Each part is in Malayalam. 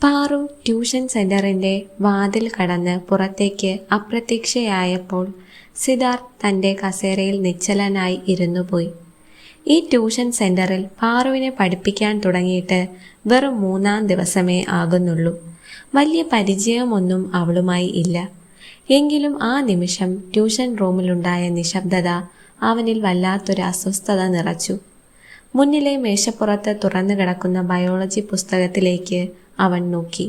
പാറു ട്യൂഷൻ സെന്ററിന്റെ വാതിൽ കടന്ന് പുറത്തേക്ക് അപ്രത്യക്ഷയായപ്പോൾ സിദ്ധാർത്ഥ് തന്റെ കസേരയിൽ നിശ്ചലനായി ഇരുന്നുപോയി. ഈ ട്യൂഷൻ സെന്ററിൽ പാറുവിനെ പഠിപ്പിക്കാൻ തുടങ്ങിയിട്ട് വെറും 3-ാം ദിവസമേ ആകുന്നുള്ളൂ. വലിയ പരിചയമൊന്നും അവളുമായി ഇല്ല. എങ്കിലും ആ നിമിഷം ട്യൂഷൻ റൂമിലുണ്ടായ നിശബ്ദത അവനിൽ വല്ലാത്തൊരു അസ്വസ്ഥത നിറച്ചു. മുന്നിലെ മേശപ്പുറത്ത് തുറന്നു കിടക്കുന്ന ബയോളജി പുസ്തകത്തിലേക്ക് അവൻ നോക്കി.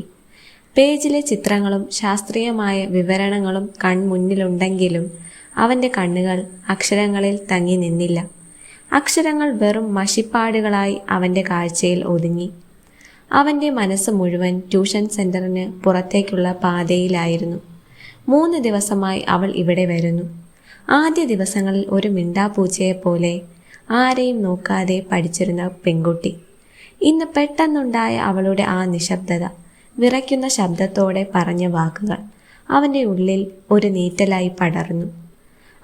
പേജിലെ ചിത്രങ്ങളും ശാസ്ത്രീയമായ വിവരണങ്ങളും കൺമുന്നിലുണ്ടെങ്കിലും അവൻ്റെ കണ്ണുകൾ അക്ഷരങ്ങളിൽ തങ്ങി നിന്നില്ല. അക്ഷരങ്ങൾ വെറും മഷിപ്പാടുകളായി അവൻ്റെ കാഴ്ചയിൽ ഒതുങ്ങി. അവൻ്റെ മനസ്സ് മുഴുവൻ ട്യൂഷൻ സെന്ററിന് പുറത്തേക്കുള്ള പാതയിലായിരുന്നു. 3 ദിവസമായി അവൾ ഇവിടെ വരുന്നു. ആദ്യ ദിവസങ്ങളിൽ ഒരു മിണ്ടാപ്പൂച്ചയെപ്പോലെ ആരെയും നോക്കാതെ പഠിച്ചിരുന്ന പെൺകുട്ടി. ഇന്ന് പെട്ടെന്നുണ്ടായ അവളുടെ ആ നിശബ്ദത, വിറയ്ക്കുന്ന ശബ്ദത്തോടെ പറഞ്ഞ വാക്കുകൾ അവൻ്റെ ഉള്ളിൽ ഒരു നീറ്റലായി പടർന്നു.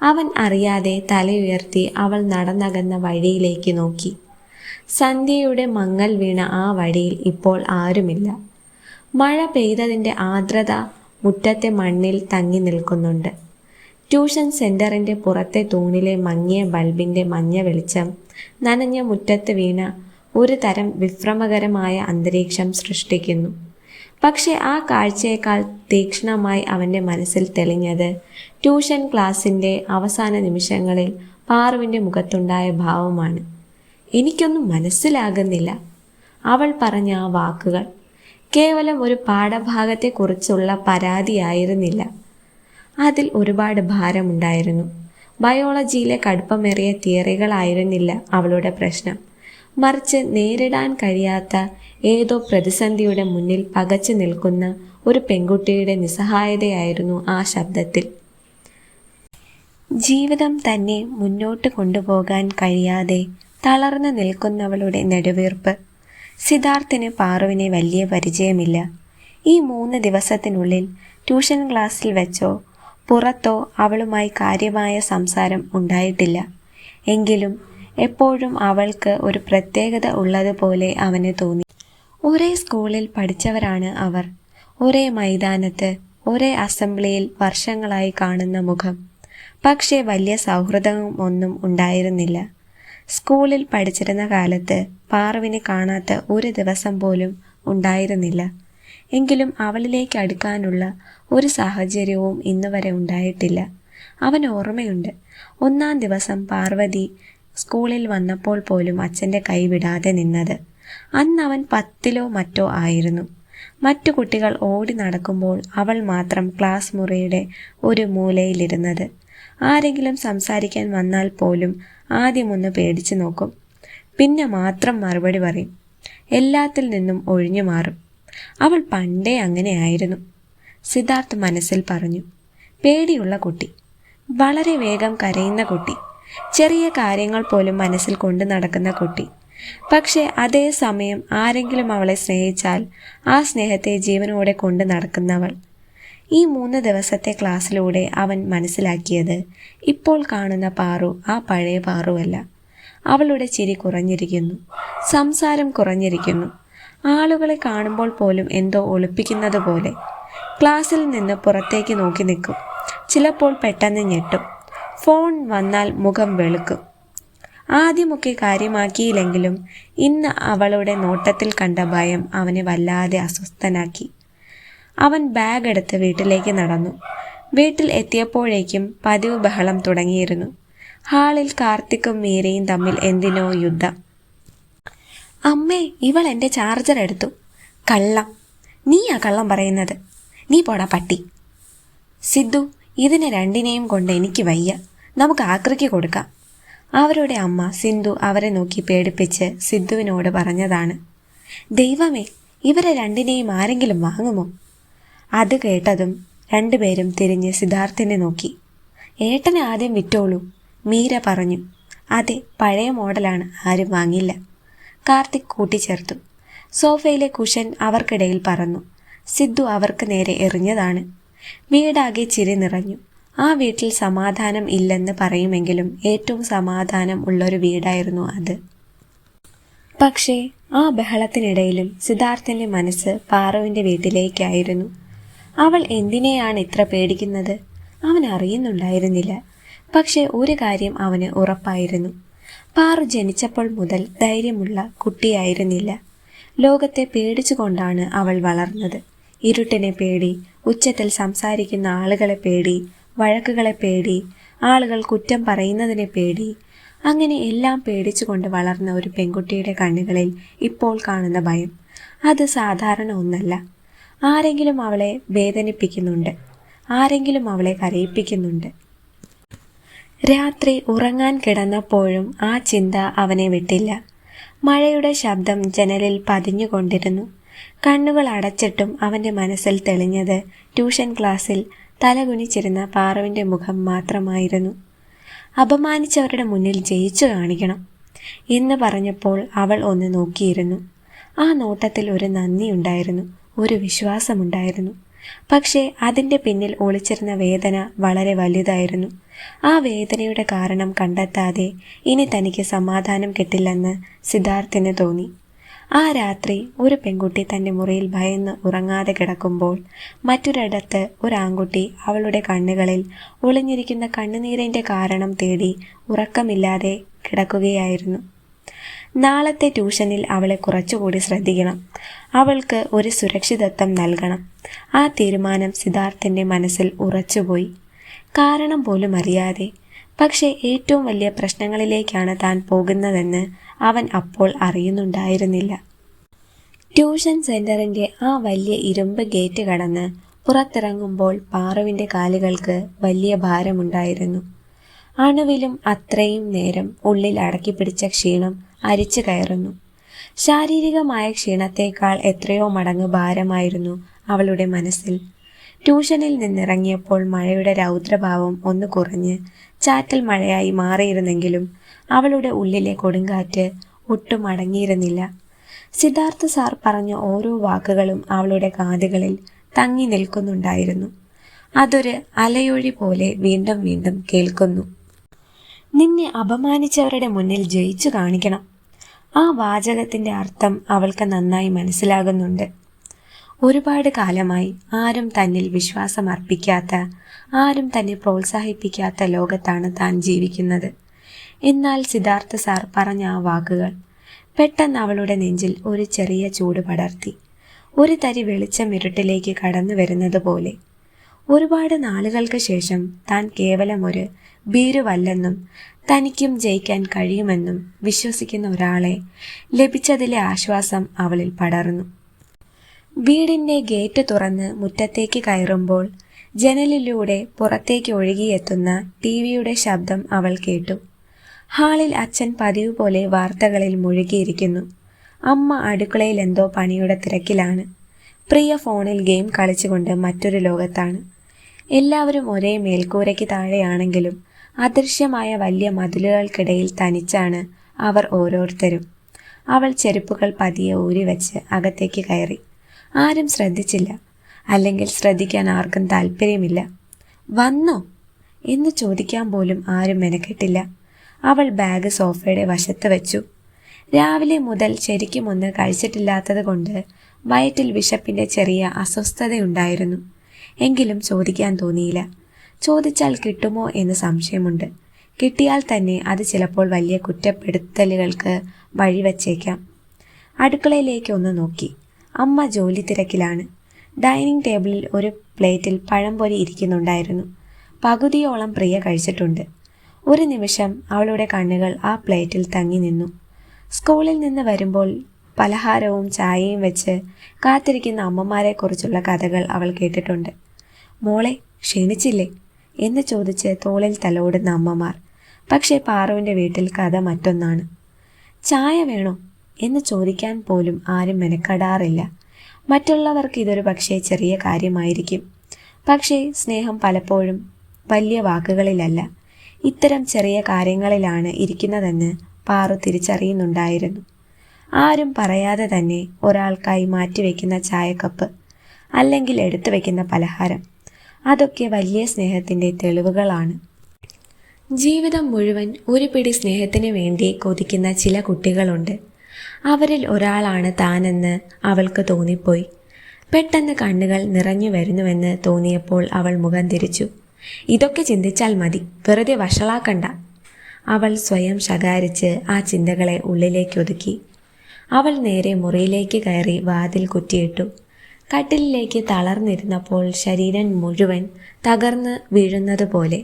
അവൻ അറിയാതെ തലയുയർത്തി അവൾ നടന്നകന്ന വഴിയിലേക്ക് നോക്കി. സന്ധ്യയുടെ മങ്ങൽ വീണ ആ വഴിയിൽ ഇപ്പോൾ ആരുമില്ല. മഴ പെയ്തതിൻ്റെ ആർദ്രത മുറ്റത്തെ മണ്ണിൽ തങ്ങി നിൽക്കുന്നുണ്ട്. ട്യൂഷൻ സെന്ററിൻ്റെ പുറത്തെ തൂണിലെ മങ്ങിയ ബൾബിൻ്റെ മഞ്ഞ വെളിച്ചം നനഞ്ഞ മുറ്റത്ത് വീണ ഒരു തരം വിഭ്രമകരമായ അന്തരീക്ഷം സൃഷ്ടിക്കുന്നു. പക്ഷെ ആ കാഴ്ചയേക്കാൾ തീക്ഷ്ണമായി അവൻ്റെ മനസ്സിൽ തെളിഞ്ഞത് ട്യൂഷൻ ക്ലാസിൻ്റെ അവസാന നിമിഷങ്ങളിൽ പാറുവിൻ്റെ മുഖത്തുണ്ടായ ഭാവമാണ്. എനിക്കൊന്നും മനസ്സിലാകുന്നില്ല, അവൾ പറഞ്ഞ ആ വാക്കുകൾ കേവലം ഒരു പാഠഭാഗത്തെക്കുറിച്ചുള്ള പരാതിയായിരുന്നില്ല. അതിൽ ഒരുപാട് ഭാരമുണ്ടായിരുന്നു. ബയോളജിയിലെ കടുപ്പമേറിയ തിയറികളായിരുന്നില്ല അവളുടെ പ്രശ്നം. മറിച്ച് നേരിടാൻ കഴിയാത്ത ഏതോ പ്രതിസന്ധിയുടെ മുന്നിൽ പകച്ചു നിൽക്കുന്ന ഒരു പെൺകുട്ടിയുടെ നിസ്സഹായതയായിരുന്നു ആ ശബ്ദത്തിൽ. ജീവിതം തന്നെ മുന്നോട്ട് കൊണ്ടുപോകാൻ കഴിയാതെ തളർന്നു നിൽക്കുന്നവളുടെ നെടുവീർപ്പ്. സിദ്ധാർത്ഥിന് പാറുവിനെ വലിയ പരിചയമില്ല. ഈ 3 ദിവസത്തിനുള്ളിൽ ട്യൂഷൻ ക്ലാസ്സിൽ വെച്ചോ പുറത്തോ അവളുമായി കാര്യമായ സംസാരം ഉണ്ടായിട്ടില്ല. എങ്കിലും എപ്പോഴും അവൾക്ക് ഒരു പ്രത്യേകത ഉള്ളതുപോലെ അവന് തോന്നി. ഒരേ സ്കൂളിൽ പഠിച്ചവരാണ് അവർ. ഒരേ മൈതാനത്ത്, ഒരേ അസംബ്ലിയിൽ വർഷങ്ങളായി കാണുന്ന മുഖം. പക്ഷേ വലിയ സൗഹൃദമൊന്നും ഉണ്ടായിരുന്നില്ല. സ്കൂളിൽ പഠിച്ചിരുന്ന കാലത്ത് പാറുവിനെ കാണാത്ത ഒരു ദിവസം പോലും ഉണ്ടായിരുന്നില്ല. എങ്കിലും അവളിലേക്ക് അടുക്കാനുള്ള ഒരു സാഹചര്യവും ഇന്നുവരെ ഉണ്ടായിട്ടില്ല. അവൻ ഓർമ്മയുണ്ട്, 1-ാം ദിവസം പാർവതി സ്കൂളിൽ വന്നപ്പോൾ പോലും അച്ഛൻ്റെ കൈ വിടാതെ നിന്നത്. അന്ന് അവൻ 10-ലോ മറ്റോ ആയിരുന്നു. മറ്റു കുട്ടികൾ ഓടി നടക്കുമ്പോൾ അവൾ മാത്രം ക്ലാസ് മുറിയുടെ ഒരു മൂലയിലിരുന്നത്. ആരെങ്കിലും സംസാരിക്കാൻ വന്നാൽ പോലും ആദ്യമൊന്ന് പേടിച്ചു നോക്കും, പിന്നെ മാത്രം മറുപടി പറയും. എല്ലാത്തിൽ നിന്നും ഒഴിഞ്ഞു മാറും. അവൾ പണ്ടേ അങ്ങനെയായിരുന്നു, സിദ്ധാർത്ഥ് മനസ്സിൽ പറഞ്ഞു. പേടിയുള്ള കുട്ടി, വളരെ വേഗം കരയുന്ന കുട്ടി, ചെറിയ കാര്യങ്ങൾ പോലും മനസ്സിൽ കൊണ്ടു നടക്കുന്ന കുട്ടി. പക്ഷേ അതേ സമയം ആരെങ്കിലും അവളെ സ്നേഹിച്ചാൽ ആ സ്നേഹത്തെ ജീവനോടെ കൊണ്ടു നടക്കുന്നവൾ. ഈ 3 ദിവസത്തെ ക്ലാസ്സിലൂടെ അവൻ മനസ്സിലാക്കിയത് ഇപ്പോൾ കാണുന്ന പാറു ആ പഴയ പാറുവല്ല. അവളുടെ ചിരി കുറഞ്ഞിരിക്കുന്നു, സംസാരം കുറഞ്ഞിരിക്കുന്നു. ആളുകളെ കാണുമ്പോൾ പോലും എന്തോ ഒളിപ്പിക്കുന്നത് പോലെ ക്ലാസ്സിൽ നിന്ന് പുറത്തേക്ക് നോക്കി നിൽക്കും. ചിലപ്പോൾ പെട്ടെന്ന് ഞെട്ടും. ഫോൺ വന്നാൽ മുഖം വെളുക്കും. ആദ്യമൊക്കെ കാര്യമാക്കിയില്ലെങ്കിലും ഇന്ന് അവളുടെ നോട്ടത്തിൽ കണ്ട ഭയം അവനെ വല്ലാതെ അസ്വസ്ഥനാക്കി. അവൻ ബാഗ് എടുത്ത് വീട്ടിലേക്ക് നടന്നു. വീട്ടിൽ എത്തിയപ്പോഴേക്കും പതിവ് ബഹളം തുടങ്ങിയിരുന്നു. ഹാളിൽ കാർത്തിക്കും മീരയും തമ്മിൽ എന്തിനോ യുദ്ധം. അമ്മേ, ഇവൾ എൻ്റെ ചാർജർ എടുത്തു. കള്ളം, നീയാ കള്ളം പറയുന്നത്. നീ പോടാ പട്ടി. സിദ്ധു, ഇതിനെ രണ്ടിനെയും കൊണ്ട് എനിക്ക് വയ്യ, നമുക്ക് ആക്രിക്ക് കൊടുക്കാം. അവരുടെ അമ്മ സിന്ധു അവരെ നോക്കി പേടിപ്പിച്ച് സിദ്ധുവിനോട് പറഞ്ഞതാണ്. ദൈവമേ, ഇവരെ രണ്ടിനെയും ആരെങ്കിലും വാങ്ങുമോ? അത് കേട്ടതും രണ്ടുപേരും തിരിഞ്ഞ് സിദ്ധാർത്ഥിനെ നോക്കി. ഏട്ടനെ ആദ്യം വിറ്റോളൂ, മീര പറഞ്ഞു. അതെ, പഴയ മോഡലാണ്, ആരും വാങ്ങില്ല, കാർത്തിക് കൂട്ടിച്ചേർത്തു. സോഫയിലെ കുഷൻ അവർക്കിടയിൽ പറന്നു. സിദ്ധു അവർക്ക് നേരെ എറിഞ്ഞതാണ്. വീടാകെ ചിരി നിറഞ്ഞു. ആ വീട്ടിൽ സമാധാനം ഇല്ലെന്ന് പറയുമെങ്കിലും ഏറ്റവും സമാധാനം ഉള്ളൊരു വീടായിരുന്നു അത്. പക്ഷേ ആ ബഹളത്തിനിടയിലും സിദ്ധാർത്ഥന്റെ മനസ്സ് പാറുവിന്റെ വീട്ടിലേക്കായിരുന്നു. അവൾ എന്തിനെയാണ് ഇത്ര പേടിക്കുന്നത്? അവൻ അറിയുന്നുണ്ടായിരുന്നില്ല. പക്ഷെ ഒരു കാര്യം അവന് ഉറപ്പായിരുന്നു. പാറു ജനിച്ചപ്പോൾ മുതൽ ധൈര്യമുള്ള കുട്ടിയായിരുന്നില്ല. ലോകത്തെ പേടിച്ചുകൊണ്ടാണ് അവൾ വളർന്നത്. ഇരുട്ടിനെ പേടി, ഉച്ചത്തിൽ സംസാരിക്കുന്ന ആളുകളെ പേടി, വഴക്കുകളെ പേടി, ആളുകൾ കുറ്റം പറയുന്നതിനെ പേടി, അങ്ങനെ എല്ലാം പേടിച്ചുകൊണ്ട് വളർന്ന ഒരു പെൺകുട്ടിയുടെ കണ്ണുകളിൽ ഇപ്പോൾ കാണുന്ന ഭയം അത് സാധാരണ ഒന്നല്ല. ആരെങ്കിലും അവളെ വേദനിപ്പിക്കുന്നുണ്ട്, ആരെങ്കിലും അവളെ കരയിപ്പിക്കുന്നുണ്ട്. രാത്രി ഉറങ്ങാൻ കിടന്നപ്പോഴും ആ ചിന്ത അവനെ വിട്ടില്ല. മഴയുടെ ശബ്ദം ജനലിൽ പതിഞ്ഞുകൊണ്ടിരുന്നു. കണ്ണുകൾ അടച്ചിട്ടും അവൻ്റെ മനസ്സിൽ തെളിഞ്ഞത് ട്യൂഷൻ ക്ലാസ്സിൽ തലകുനിച്ചിരുന്ന പാറുവിൻ്റെ മുഖം മാത്രമായിരുന്നു. അപമാനിച്ചവരുടെ മുന്നിൽ ജയിച്ചു കാണിക്കണം എന്ന് പറഞ്ഞപ്പോൾ അവൾ ഒന്ന് നോക്കിയിരുന്നു. ആ നോട്ടത്തിൽ ഒരു നന്ദിയുണ്ടായിരുന്നു, ഒരു വിശ്വാസമുണ്ടായിരുന്നു. പക്ഷേ അതിൻ്റെ പിന്നിൽ ഒളിച്ചിരുന്ന വേദന വളരെ വലുതായിരുന്നു. ആ വേദനയുടെ കാരണം കണ്ടെത്താതെ ഇനി തനിക്ക് സമാധാനം കിട്ടില്ലെന്ന് സിദ്ധാർത്ഥിന് തോന്നി. ആ രാത്രി ഒരു പെൺകുട്ടി തൻ്റെ മുറിയിൽ ഭയന്ന് ഉറങ്ങാതെ കിടക്കുമ്പോൾ മറ്റൊരിടത്ത് ഒരു ആൺകുട്ടി അവളുടെ കണ്ണുകളിൽ ഒളിഞ്ഞിരിക്കുന്ന കണ്ണുനീരിൻ്റെ കാരണം തേടി ഉറക്കമില്ലാതെ കിടക്കുകയായിരുന്നു. നാളത്തെ ട്യൂഷനിൽ അവളെ കുറച്ചുകൂടി ശ്രദ്ധിക്കണം, അവൾക്ക് ഒരു സുരക്ഷിതത്വം നൽകണം. ആ തീരുമാനം സിദ്ധാർത്ഥിൻ്റെ മനസ്സിൽ ഉറച്ചുപോയി, കാരണം പോലും അറിയാതെ. പക്ഷേ ഏറ്റവും വലിയ പ്രശ്നങ്ങളിലേക്കാണ് താൻ പോകുന്നതെന്ന് അവൻ അപ്പോൾ അറിയുന്നുണ്ടായിരുന്നില്ല. ട്യൂഷൻ സെന്ററിൻ്റെ ആ വലിയ ഇരുമ്പ് ഗേറ്റ് കടന്ന് പുറത്തിറങ്ങുമ്പോൾ പാറുവിൻ്റെ കാലുകൾക്ക് വലിയ ഭാരമുണ്ടായിരുന്നു. അണുവിലും അത്രയും നേരം ഉള്ളിൽ അടക്കിപ്പിടിച്ച ക്ഷീണം അരിച്ചു കയറുന്നു. ശാരീരികമായ ക്ഷീണത്തേക്കാൾ എത്രയോ മടങ്ങ് ഭാരമായിരുന്നു അവളുടെ മനസ്സിൽ. ട്യൂഷനിൽ നിന്നിറങ്ങിയപ്പോൾ മഴയുടെ രൗദ്രഭാവം ഒന്ന് കുറഞ്ഞ് ചാറ്റൽ മഴയായി മാറിയിരുന്നെങ്കിലും അവളുടെ ഉള്ളിലെ കൊടുങ്കാറ്റ് ഒട്ടും അടങ്ങിയിരുന്നില്ല. സിദ്ധാർത്ഥ സാർ പറഞ്ഞ ഓരോ വാക്കുകളും അവളുടെ കാതുകളിൽ തങ്ങി നിൽക്കുന്നുണ്ടായിരുന്നു. അതൊരു അലയൊഴി പോലെ വീണ്ടും വീണ്ടും കേൾക്കുന്നു. നിന്നെ അപമാനിച്ചവരുടെ മുന്നിൽ ജയിച്ചു കാണിക്കണം. ആ വാചകത്തിൻ്റെ അർത്ഥം അവൾക്ക് നന്നായി മനസ്സിലാകുന്നുണ്ട്. ഒരുപാട് കാലമായി ആരും തന്നിൽ വിശ്വാസം അർപ്പിക്കാത്ത, ആരും തന്നെ പ്രോത്സാഹിപ്പിക്കാത്ത ലോകത്താണ് താൻ ജീവിക്കുന്നത്. എന്നാൽ സിദ്ധാർത്ഥ സാർ പറഞ്ഞ ആ വാക്കുകൾ പെട്ടെന്ന് അവളുടെ നെഞ്ചിൽ ഒരു ചെറിയ ചൂട് പടർത്തി. ഒരു തരി വെളിച്ചം ഇരുട്ടിലേക്ക് കടന്നു വരുന്നത് പോലെ. ഒരുപാട് നാളുകൾക്ക് ശേഷം താൻ കേവലം ഒരു ഭീരുവല്ലെന്നും തനിക്കും ജയിക്കാൻ കഴിയുമെന്നും വിശ്വസിക്കുന്ന ഒരാളെ ലഭിച്ചതിലെ ആശ്വാസം അവളിൽ പടർന്നു. വീടിൻ്റെ ഗേറ്റ് തുറന്ന് മുറ്റത്തേക്ക് കയറുമ്പോൾ ജനലിലൂടെ പുറത്തേക്ക് ഒഴുകിയെത്തുന്ന ടിവിയുടെ ശബ്ദം അവൾ കേട്ടു. ഹാളിൽ അച്ഛൻ പതിവ് പോലെ വാർത്തകളിൽ മുഴുകിയിരിക്കുന്നു. അമ്മ അടുക്കളയിൽ എന്തോ പണിയുടെ തിരക്കിലാണ്. പ്രിയ ഫോണിൽ ഗെയിം കളിച്ചുകൊണ്ട് മറ്റൊരു ലോകത്താണ്. എല്ലാവരും ഒരേ മേൽക്കൂരയ്ക്ക് താഴെയാണെങ്കിലും അദൃശ്യമായ വലിയ മതിലുകൾക്കിടയിൽ തനിച്ചാണ് അവർ ഓരോരുത്തരും. അവൾ ചെരുപ്പുകൾ പതിയെ ഊരിവെച്ച് അകത്തേക്ക് കയറി. ആരും ശ്രദ്ധിച്ചില്ല, അല്ലെങ്കിൽ ശ്രദ്ധിക്കാൻ ആർക്കും താല്പര്യമില്ല. വന്നോ എന്ന് ചോദിക്കാൻ പോലും ആരും മെനക്കെട്ടില്ല. അവൾ ബാഗ് സോഫയുടെ വശത്ത് വെച്ചു. രാവിലെ മുതൽ ശരിക്കും ഒന്ന് കഴിച്ചിട്ടില്ലാത്തത് കൊണ്ട് വയറ്റിൽ വിശപ്പിൻ്റെ ചെറിയ അസ്വസ്ഥതയുണ്ടായിരുന്നു. എങ്കിലും ചോദിക്കാൻ തോന്നിയില്ല. ചോദിച്ചാൽ കിട്ടുമോ എന്ന് സംശയമുണ്ട്. കിട്ടിയാൽ തന്നെ അത് ചിലപ്പോൾ വലിയ കുറ്റപ്പെടുത്തലുകൾക്ക് വഴിവച്ചേക്കാം. അടുക്കളയിലേക്ക് ഒന്ന് നോക്കി. അമ്മ ജോലി തിരക്കിലാണ്. ഡൈനിങ് ടേബിളിൽ ഒരു പ്ലേറ്റിൽ പഴംപൊരി ഇരിക്കുന്നുണ്ടായിരുന്നു. പകുതിയോളം പ്രിയ കഴിച്ചിട്ടുണ്ട്. ഒരു നിമിഷം അവളുടെ കണ്ണുകൾ ആ പ്ലേറ്റിൽ തങ്ങി നിന്നു. സ്കൂളിൽ നിന്ന് വരുമ്പോൾ പലഹാരവും ചായയും വെച്ച് കാത്തിരിക്കുന്ന അമ്മമാരെക്കുറിച്ചുള്ള കഥകൾ അവൾ കേട്ടിട്ടുണ്ട്. മോളെ ക്ഷീണിച്ചില്ലേ എന്ന് ചോദിച്ച് തോളിൽ തലോടുന്ന അമ്മമാർ. പക്ഷേ പാറുവിൻ്റെ വീട്ടിൽ കഥ മറ്റൊന്നാണ്. ചായ വേണോ എന്ന് ചോദിക്കാൻ പോലും ആരും മെനക്കെടാറില്ല. മറ്റുള്ളവർക്ക് ഇതൊരു പക്ഷേ ചെറിയ കാര്യമായിരിക്കും. പക്ഷേ സ്നേഹം പലപ്പോഴും വലിയ വാക്കുകളിലല്ല, ഇത്തരം ചെറിയ കാര്യങ്ങളിലാണ് ഇരിക്കുന്നതെന്ന് പാറു തിരിച്ചറിയുന്നുണ്ടായിരുന്നു. ആരും പറയാതെ തന്നെ ഒരാൾക്കായി മാറ്റിവെക്കുന്ന ചായക്കപ്പ്, അല്ലെങ്കിൽ എടുത്തു വയ്ക്കുന്ന പലഹാരം, അതൊക്കെ വലിയ സ്നേഹത്തിൻ്റെ തെളിവുകളാണ്. ജീവിതം മുഴുവൻ ഒരു പിടി സ്നേഹത്തിന് വേണ്ടി കൊതിക്കുന്ന ചില കുട്ടികളുണ്ട്. അവരിൽ ഒരാളാണ് താനെന്ന് അവൾക്ക് തോന്നിപ്പോയി. പെട്ടെന്ന് കണ്ണുകൾ നിറഞ്ഞു വരുന്നുവെന്ന് തോന്നിയപ്പോൾ അവൾ മുഖം തിരിച്ചു. ഇതൊക്കെ ചിന്തിച്ചാൽ മതി, വെറുതെ വഷളാക്കണ്ട. അവൾ സ്വയം ശകാരിച്ച് ആ ചിന്തകളെ ഉള്ളിലേക്ക് ഒതുക്കി. അവൾ നേരെ മുറിയിലേക്ക് കയറി വാതിൽ കുറ്റിയിട്ടു. കട്ടിലിലേക്ക് തളർന്നിരുന്നപ്പോൾ ശരീരം മുഴുവൻ തകർന്ന് വീഴുന്നതുപോലെ.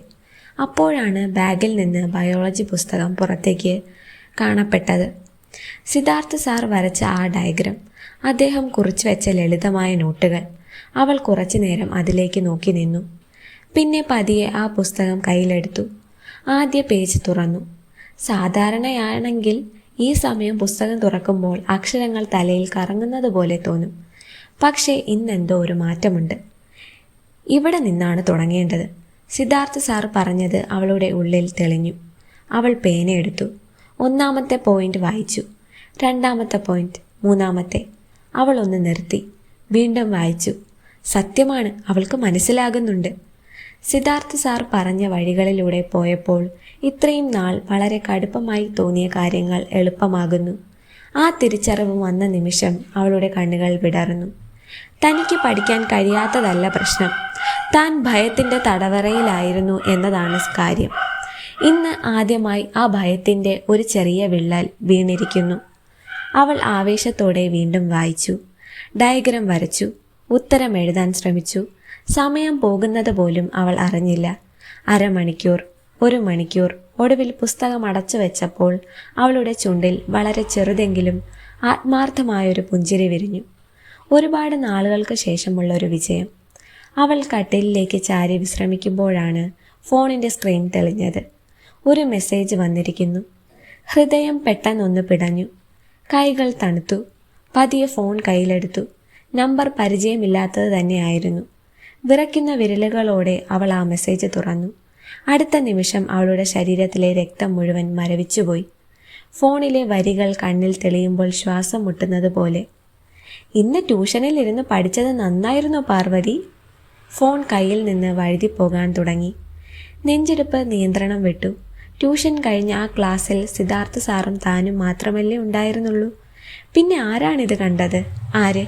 അപ്പോഴാണ് ബാഗിൽ നിന്ന് ബയോളജി പുസ്തകം പുറത്തേക്ക് കാണപ്പെട്ടത്. സിദ്ധാർത്ഥ് സാർ വരച്ച ആ ഡയഗ്രം, അദ്ദേഹം കുറിച്ചു വെച്ച ലളിതമായ നോട്ടുകൾ. അവൾ കുറച്ചു നേരം അതിലേക്ക് നോക്കി നിന്നു. പിന്നെ പതിയെ ആ പുസ്തകം കയ്യിലെടുത്തു. ആദ്യ പേജ് തുറന്നു. സാധാരണയാണെങ്കിൽ ഈ സമയം പുസ്തകം തുറക്കുമ്പോൾ അക്ഷരങ്ങൾ തലയിൽ കറങ്ങുന്നത് പോലെ തോന്നും. പക്ഷേ ഇന്നെന്തോ ഒരു മാറ്റമുണ്ട്. ഇവിടെ നിന്നാണ് തുടങ്ങേണ്ടത്. സിദ്ധാർത്ഥ് സാർ പറഞ്ഞത് അവളുടെ ഉള്ളിൽ തെളിഞ്ഞു. അവൾ പേനയെടുത്തു. ഒന്നാമത്തെ പോയിന്റ് വായിച്ചു. രണ്ടാമത്തെ പോയിന്റ്, മൂന്നാമത്തെ. അവൾ ഒന്ന് നിർത്തി. വീണ്ടും വായിച്ചു. സത്യമാണ്, അവൾക്ക് മനസ്സിലാകുന്നുണ്ട്. സിദ്ധാർത്ഥ് സാർ പറഞ്ഞ വഴികളിലൂടെ പോയപ്പോൾ ഇത്രയും നാൾ വളരെ കടുപ്പമായി തോന്നിയ കാര്യങ്ങൾ എളുപ്പമാകുന്നു. ആ തിരിച്ചറിവ് വന്ന നിമിഷം അവളുടെ കണ്ണുകൾ വിടർന്നു. തനിക്ക് പഠിക്കാൻ കഴിയാത്തതല്ല പ്രശ്നം, താൻ ഭയത്തിൻ്റെ തടവറയിലായിരുന്നു എന്നതാണ് കാര്യം. ഇന്ന് ആദ്യമായി ആ ഭയത്തിൻ്റെ ഒരു ചെറിയ വിള്ളൽ വീണിരിക്കുന്നു. അവൾ ആവേശത്തോടെ വീണ്ടും വായിച്ചു. ഡയഗ്രം വരച്ചു. ഉത്തരം എഴുതാൻ ശ്രമിച്ചു. സമയം പോകുന്നത് പോലും അവൾ അറിഞ്ഞില്ല. അരമണിക്കൂർ, 1 മണിക്കൂർ. ഒടുവിൽ പുസ്തകം അടച്ചു വെച്ചപ്പോൾ അവളുടെ ചുണ്ടിൽ വളരെ ചെറുതെങ്കിലും ആത്മാർത്ഥമായൊരു പുഞ്ചിരി വിരിഞ്ഞു. ഒരുപാട് നാളുകൾക്ക് ശേഷമുള്ള ഒരു വിജയം. അവൾ കട്ടിലിലേക്ക് ചാരി വിശ്രമിക്കുമ്പോഴാണ് ഫോണിൻ്റെ സ്ക്രീൻ തെളിഞ്ഞത്. ഒരു മെസ്സേജ് വന്നിരിക്കുന്നു. ഹൃദയം പെട്ടെന്നൊന്ന് പിടഞ്ഞു. കൈകൾ തണുത്തു. പതിയെ ഫോൺ കയ്യിലെടുത്തു. നമ്പർ പരിചയമില്ലാത്തത് തന്നെയായിരുന്നു. വിറയ്ക്കുന്ന വിരലുകളോടെ അവൾ ആ മെസ്സേജ് തുറന്നു. അടുത്ത നിമിഷം അവളുടെ ശരീരത്തിലെ രക്തം മുഴുവൻ മരവിച്ചുപോയി. ഫോണിലെ വരികൾ കണ്ണിൽ തെളിയുമ്പോൾ ശ്വാസം മുട്ടുന്നത് പോലെ. ഇന്ന് ട്യൂഷനിൽ ഇരുന്ന് പഠിച്ചത് നന്നായിരുന്നോ പാർവതി? ഫോൺ കയ്യിൽ നിന്ന് വഴുതിപ്പോകാൻ തുടങ്ങി. നെഞ്ചെടുപ്പ് നിയന്ത്രണം വിട്ടു. ട്യൂഷൻ കഴിഞ്ഞ ആ ക്ലാസ്സിൽ സിദ്ധാർത്ഥ് സാറും താനും മാത്രമല്ലേ ഉണ്ടായിരുന്നുള്ളൂ. പിന്നെ ആരാണിത് കണ്ടത്? ആര്?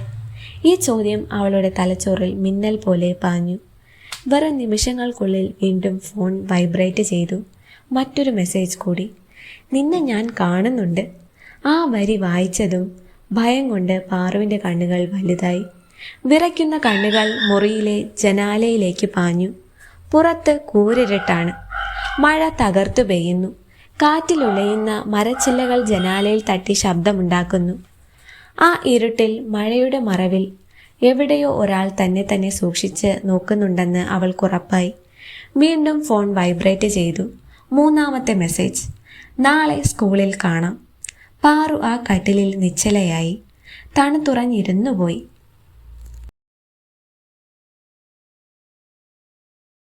ഈ ചോദ്യം അവളുടെ തലച്ചോറിൽ മിന്നൽ പോലെ പാഞ്ഞു. വെറും നിമിഷങ്ങൾക്കുള്ളിൽ വീണ്ടും ഫോൺ വൈബ്രേറ്റ് ചെയ്തു. മറ്റൊരു മെസ്സേജ് കൂടി. നിന്നെ ഞാൻ കാണുന്നുണ്ട്. ആ വരി വായിച്ചതും ഭയം കൊണ്ട് പാറുവിൻ്റെ കണ്ണുകൾ വലുതായി. വിറയ്ക്കുന്ന കണ്ണുകൾ മുറിയിലെ ജനാലയിലേക്ക് പാഞ്ഞു. പുറത്ത് കൂരിരുട്ടാണ്. മഴ തകർത്തു പെയ്യുന്നു. കാറ്റിലുലയുന്ന മരച്ചില്ലകൾ ജനാലയിൽ തട്ടി ശബ്ദമുണ്ടാക്കുന്നു. ആ ഇരുട്ടിൽ മഴയുടെ മറവിൽ എവിടെയോ ഒരാൾ തന്നെ സൂക്ഷിച്ച് നോക്കുന്നുണ്ടെന്ന് അവൾക്കുറപ്പായി. വീണ്ടും ഫോൺ വൈബ്രേറ്റ് ചെയ്തു. മൂന്നാമത്തെ മെസ്സേജ്. നാളെ സ്കൂളിൽ കാണാം. പാറു ആ കട്ടിലിൽ നിശ്ചലയായി. തണുത്തുറഞ്ഞിരുന്നുപോയി.